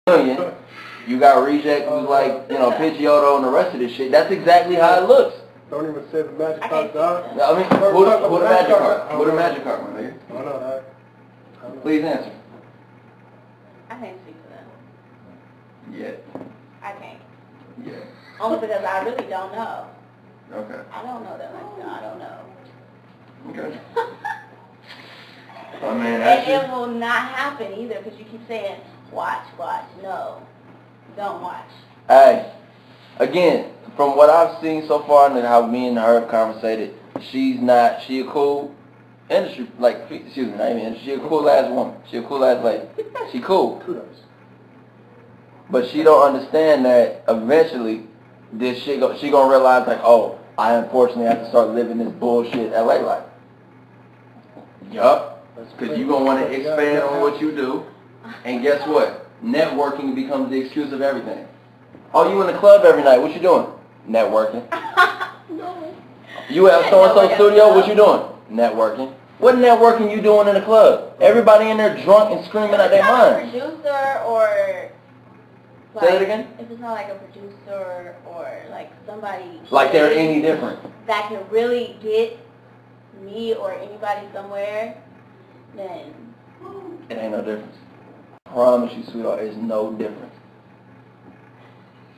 million. You got reject who's like, you know, Pidgeotto and the rest of this shit. That's exactly how it looks. Don't even say the magic card, dog. I mean, who the magic card? Who the magic card, my nigga? I know that. Please answer. I can't speak for them. Yeah. I can't. Yeah. Only because I really don't know. Okay. I don't know that much. I don't know. Okay. I mean, that's and it will not happen either because you keep saying, watch. No. Don't watch. Hey, again, from what I've seen so far and how me and her have conversated, she a cool industry, not even industry, she a cool ass woman. She a cool ass lady. She cool. But she don't understand that eventually this shit, she gonna realize like, oh, I unfortunately have to start living this bullshit LA life. Yup. Because you gonna want to expand on what you do. And guess what? Networking becomes the excuse of everything. Oh, you in the club every night. What you doing? Networking. No. You have so-and-so studio. What you doing? Networking. What networking you doing in the club? Everybody in there drunk and screaming out their minds. If it's not a producer or... Like, say it again? If it's not like a producer or like somebody... Like they're any different. That can really get me or anybody somewhere, then... It ain't no difference. I promise you, sweetheart, it's no difference.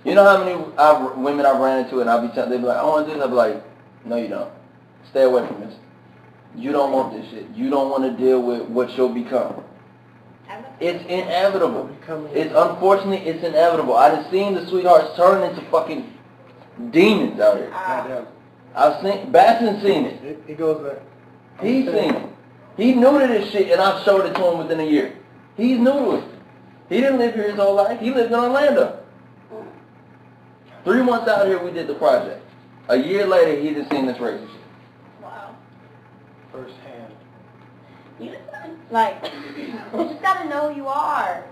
You know how many women I've ran into and they be like, I want to do this. I'll be like, no you don't. Stay away from this. You don't want this shit. You don't want to deal with what you'll become. It's inevitable. Unfortunately, it's inevitable. I done seen the sweethearts turn into fucking demons out here. I've seen, Baston's seen it. He goes there. He's seen it. He knew to this shit and I've showed it to him within a year. He's new to it. He didn't live here his whole life. He lived in Orlando. 3 months out here, we did the project. A year later, he just seen this racist shit. Wow. First hand. You just gotta know who you are.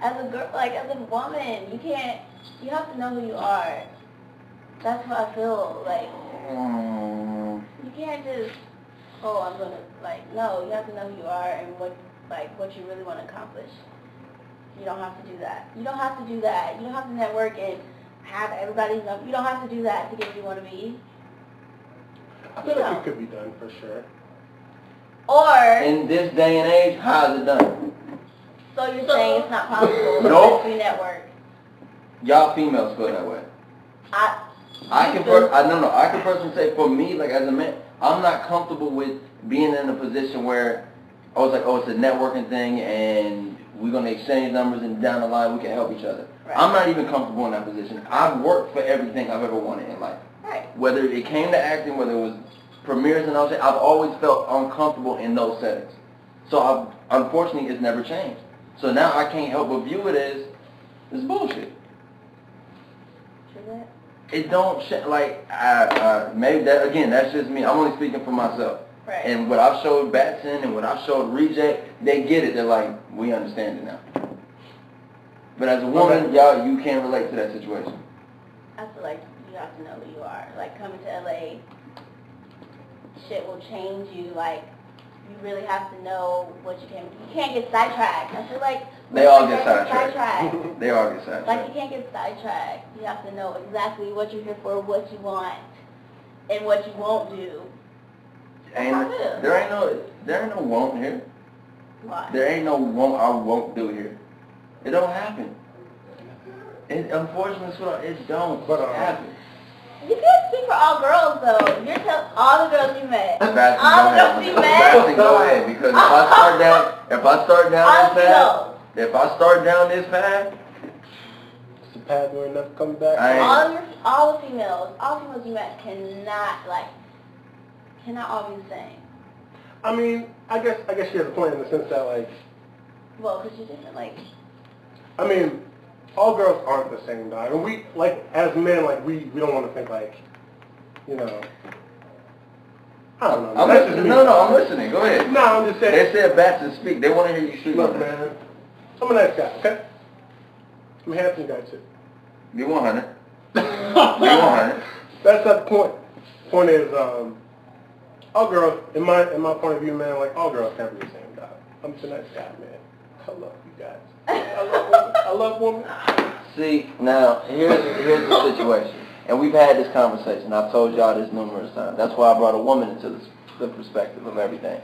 As a girl, as a woman, you have to know who you are. That's what I feel like. You can't just, I'm gonna, no, you have to know who you are and what you really want to accomplish. You don't have to do that. You don't have to do that. You don't have to network and have everybody's number. You don't have to do that to get where you want to be. I feel like it could be done for sure. Or... In this day and age, how is it done? So you're saying it's not possible Nope. to network? Y'all females feel that way. I can personally say for me, as a man, I'm not comfortable with being in a position where it's a networking thing and we're going to exchange numbers and down the line we can help each other. Right. I'm not even comfortable in that position. I've worked for everything I've ever wanted in life. Right. Whether it came to acting, whether it was premieres and all that, I've always felt uncomfortable in those settings. So unfortunately, it's never changed. So now I can't help but view it as this bullshit. True that. It don't maybe that again. That's just me. I'm only speaking for myself. Right. And what I've showed Batson and what I've showed Reject, they get it. They're like, we understand it now. But as a woman, you can't relate to that situation. I feel like you have to know who you are. Coming to LA, shit will change you. You really have to know what you can. You can't get sidetracked. I feel like they all get sidetracked. They all get sidetracked. You can't get sidetracked. You have to know exactly what you're here for, what you want, and what you won't do. There ain't no won't here. Why? There ain't no won't I won't do here. It don't happen. Unfortunately, it don't happen. You can't speak for all girls though. You're telling all the girls you met. All the girls you met. Go ahead, because if I start down this path, it's a path where never coming back. All the females you met cannot all be the same. I mean, I guess she has a point in the sense that well, because you didn't I mean, all girls aren't the same, dog. And we, as men, we don't want to think I don't know. I'm listening. Go ahead. No, I'm just saying. They said Batson speak. They want to hear you speak. Look, man, I'm a nice guy, okay? I'm a handsome guy, too. Be 100. Be 100. That's not the point. Point is, all girls, in my point of view, man, all girls can't be the same, dog. I'm just a nice guy, man. I love you guys. I love women. See, now, here's the situation. And we've had this conversation. I've told y'all this numerous times. That's why I brought a woman into the perspective of everything.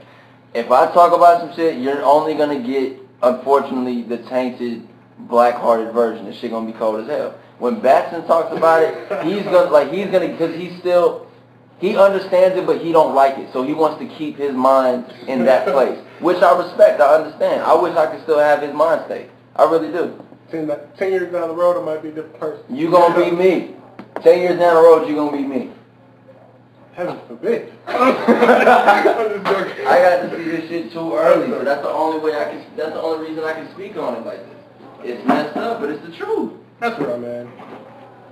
If I talk about some shit, you're only going to get, unfortunately, the tainted, black-hearted version. This shit going to be cold as hell. When Batson talks about it, because he understands it, but he don't like it. So he wants to keep his mind in that place, which I respect, I understand. I wish I could still have his mind state. I really do. 10 years down the road, I might be a different person. You going to be me. 10 years down the road, you're going to be me. Heaven forbid. I got to see this shit too early, so that's the only reason I can speak on it like this. It's messed up, but it's the truth. That's right, man.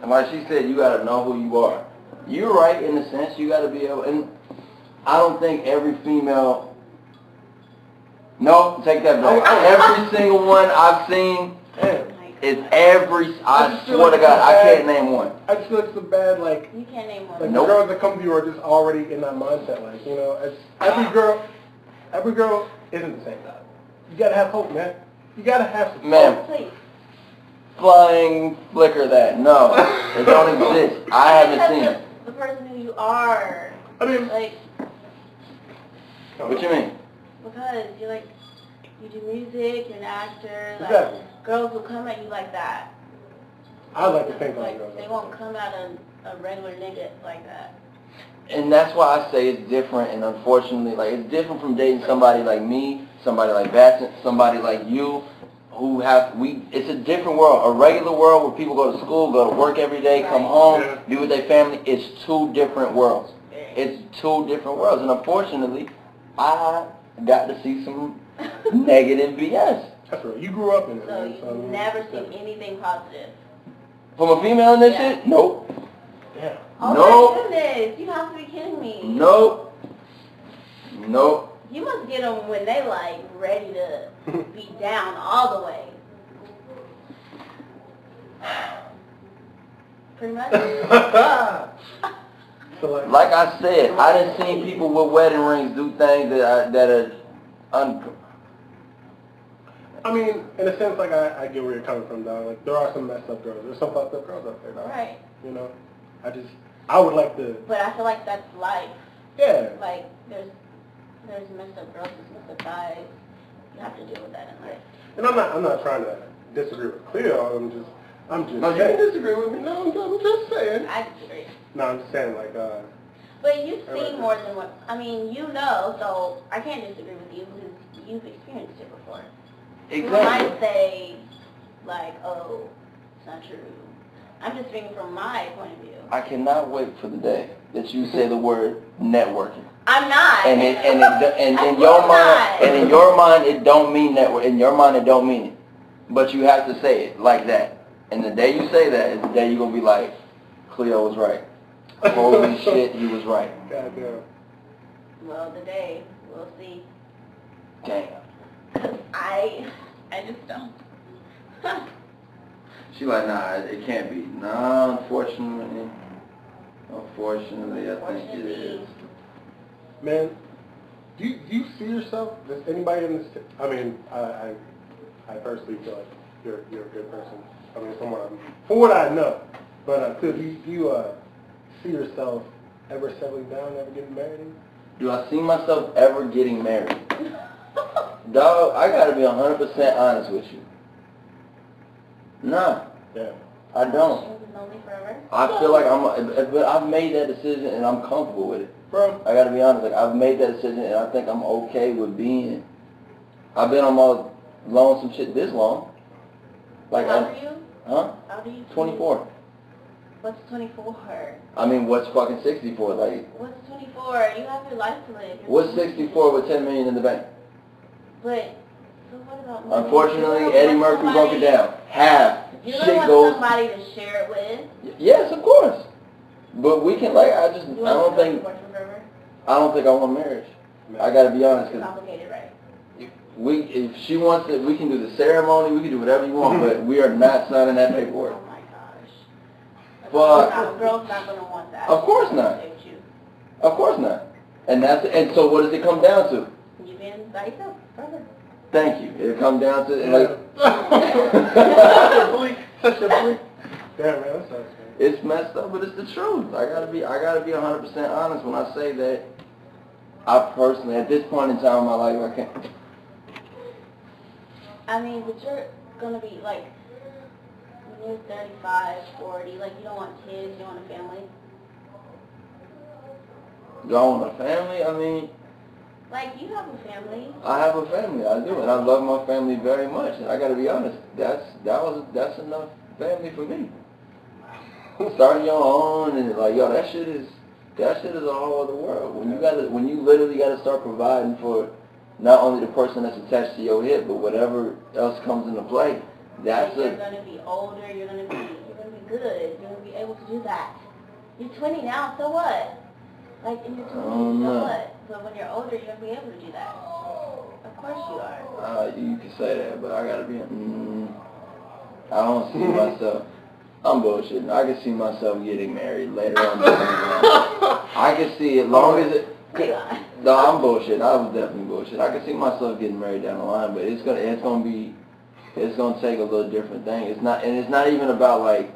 And like she said, you got to know who you are. You're right in the sense you got to be able, and I don't think every female, no, take that back. Every single one I've seen is I swear to God, I can't name one. I just feel like it's a bad, like, you can't name one. Like the girls that come to you are just already in that mindset, like, you know, every girl isn't the same. You got to have hope, man. You got to have some hope. Please. Flying flicker that. No, it don't exist. I haven't seen it. The person who you are. I mean, like. What you mean? Because you're like, you do music, you're an actor. Like, exactly. Girls will come at you like that. I like to think like girls. They won't come at a regular nigga like that. And that's why I say it's different, and unfortunately, like, it's different from dating somebody like me, somebody like Batson, somebody like you, who it's a different world. A regular world where people go to school, go to work every day, come home, be with their family. It's two different worlds. It's two different worlds. And unfortunately, I got to see some negative BS. That's right. You grew up in it. So you've never seen anything positive? From a female in this shit? Nope. Yeah. Oh nope. my goodness. You have to be kidding me. Nope. Nope. You must get them when they like ready to be down all the way. Pretty much. Like I said, I done seen people with wedding rings do things that are I mean, in a sense, like, I get where you're coming from, dog. Like, there are some messed up girls. There's some fucked up girls out there, dog. Right. You know? I would like to... But I feel like that's life. Yeah. Like, there's messed up girls, there's messed up guys. You have to deal with that in life. And I'm not trying to disagree with Cleo. I'm just No, you saying. can disagree with me. No, I'm just saying. I disagree. No, I'm just saying, like, But you've seen more than what... I mean, you know, so I can't disagree with you because you've experienced it before. Exactly. You might say, like, oh, it's not true. I'm just speaking from my point of view. I cannot wait for the day that you say the word networking. I'm not. And in your mind it don't mean network. In your mind it don't mean it. But you have to say it like that. And the day you say that is the day you're gonna be like, Cleo was right. Holy shit, he was right. Goddamn. Well, the day we'll see. Damn. I just don't. She like, nah, it can't be. Nah, unfortunately, I think it is. Man, do you see yourself? Does anybody in this? I mean, I personally feel like you're a good person. I mean, from what I know. But do you see yourself ever settling down, ever getting married? Do I see myself ever getting married? Dog, I gotta be 100% honest with you. Nah. Yeah. I don't. Lonely forever? I feel like but I've made that decision and I'm comfortable with it. Bro. I gotta be honest, like, I've made that decision and I think I'm okay with being. I've been on my lonesome shit this long. Like, how old are you? Huh? How do you? 24. What's 24? I mean, what's fucking 64? Like, what's 24? You have your life to live. What's 64 with 10 million in the bank? But, so what about money? Unfortunately, Eddie Murphy broke it down. Half. You're Shit going to goes. want somebody to share it with? Yes, of course. But we can, like, I don't think I want marriage. I gotta be honest. It's complicated, right? If she wants it, we can do the ceremony, we can do whatever you want, but we are not signing that paperwork. Oh my gosh. But A girl's not going to want that. Of course not. Of course not. And so what does it come down to? You've been by yourself forever. Thank you. It comes down to like. Such a bleak. Damn, man, that sucks, man. It's messed up, but it's the truth. I gotta be 100% honest when I say that. I personally, at this point in time in my life, I can't. I mean, but you're gonna be like, when you're 35, 40, like you don't want kids, you want a family. Do I want a family? I mean, like you have a family. I have a family, I do, and I love my family very much. And I gotta be honest, that's enough family for me. Starting your own and like that shit is a whole other world. When you literally gotta start providing for not only the person that's attached to your hip, but whatever else comes into play. You're gonna be older. You're gonna be good. You're gonna be able to do that. You're 20 now, so what? Like in your 20s, so what? But when you're older, you're gonna be able to do that. Of course you are. You can say that, but I gotta be. I don't see myself. I'm bullshitting. I can see myself getting married later on. I can see it long as it. No, I'm bullshitting. I was definitely bullshit. I can see myself getting married down the line, but it's gonna take a little different thing. It's not even about like.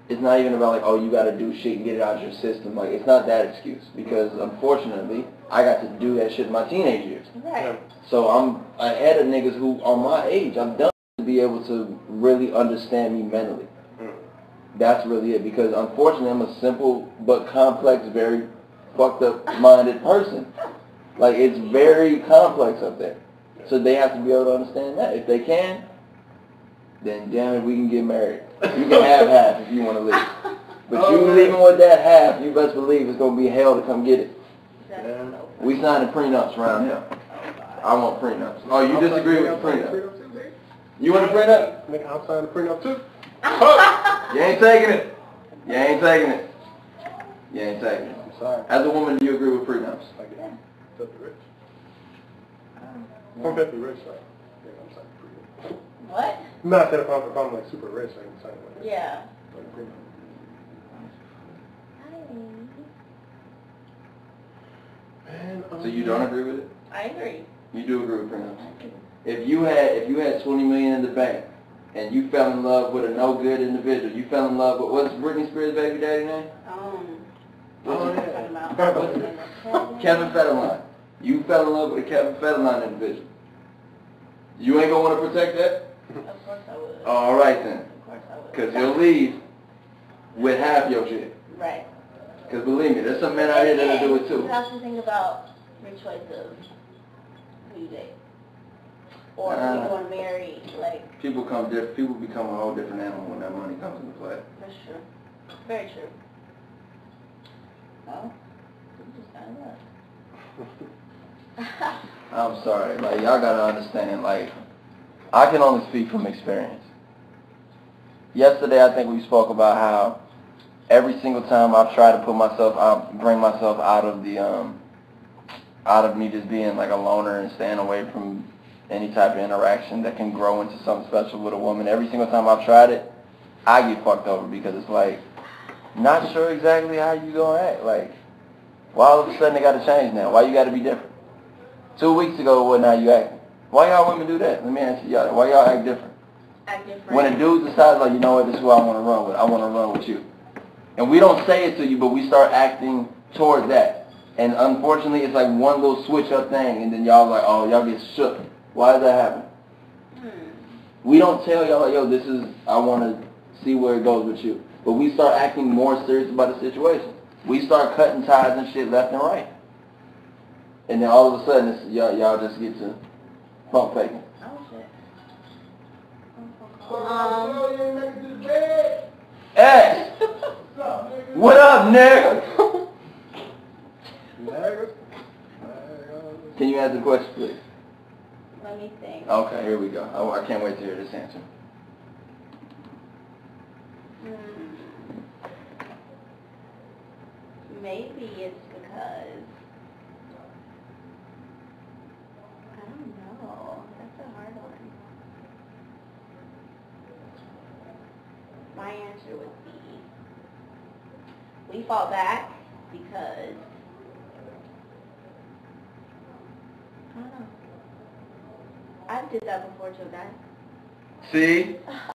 It's not even about like, oh, you gotta do shit and get it out of your system. Like, it's not that excuse because unfortunately, I got to do that shit in my teenage years. Right. So I'm ahead of niggas who are my age. I'm done to be able to really understand me mentally. That's really it because unfortunately, I'm a simple but complex, very fucked up minded person. Like, it's very complex up there. So they have to be able to understand that. If they can, then damn it, we can get married. You can have half if you want to leave. But you leaving with that half, you best believe it's going to be hell to come get it. We signing prenups around here. I want prenups. Oh, you disagree with the prenup? You want a prenup? Nigga, I'm signing a prenup too. You ain't taking it. You ain't taking it. You ain't taking it. I'm sorry. As a woman, do you agree with prenups? I get it. Filthy rich. I'm filthy rich, though. Yeah, I'm signing a prenup. What? Not that if I'm like super rich, I can sign like Yeah. like a prenup. Man, So you don't agree with it? I agree. You do agree with prenups? If you had 20 million in the bank and you fell in love with a no good individual, you fell in love with what's Britney Spears' baby daddy name? Kevin Federline. You fell in love with a Kevin Federline individual. You ain't gonna want to protect that? Of course I would. All right then. Of course I would. Because he'll leave with half your shit. Right. Because believe me, there's some men out here that'll do it too. You have to think about your choice of who you date. Or who you want to marry, like... People become a whole different animal when that money comes into play. That's true. Very true. Well, you just found out. I'm sorry, like, y'all gotta understand, like, I can only speak from experience. Yesterday, I think we spoke about how every single time I've tried to bring myself out of the, out of me just being like a loner and staying away from any type of interaction that can grow into something special with a woman. Every single time I've tried it, I get fucked over because it's like, not sure exactly how you gonna act. Like, why all of a sudden it gotta change now? Why you gotta be different? 2 weeks ago, what now you acting? Why y'all women do that? Let me answer y'all. Why y'all act different? Act different. When a dude decides, like, you know what, this is who I want to run with. I want to run with you. And we don't say it to you, but we start acting towards that. And unfortunately, it's like one little switch up thing, and then y'all like, oh, y'all get shook. Why does that happen? We don't tell y'all, like, yo, this is, I want to see where it goes with you. But we start acting more serious about the situation. We start cutting ties and shit left and right. And then all of a sudden, it's, y'all just get to pump faking. Oh, shit. Hey! What up, nigga? Can you answer the question, please? Let me think. Okay, here we go. I can't wait to hear this answer. Maybe it's because... I don't know. That's a hard one. My answer would be... We fought back because... I don't know. I did that before to a guy. See?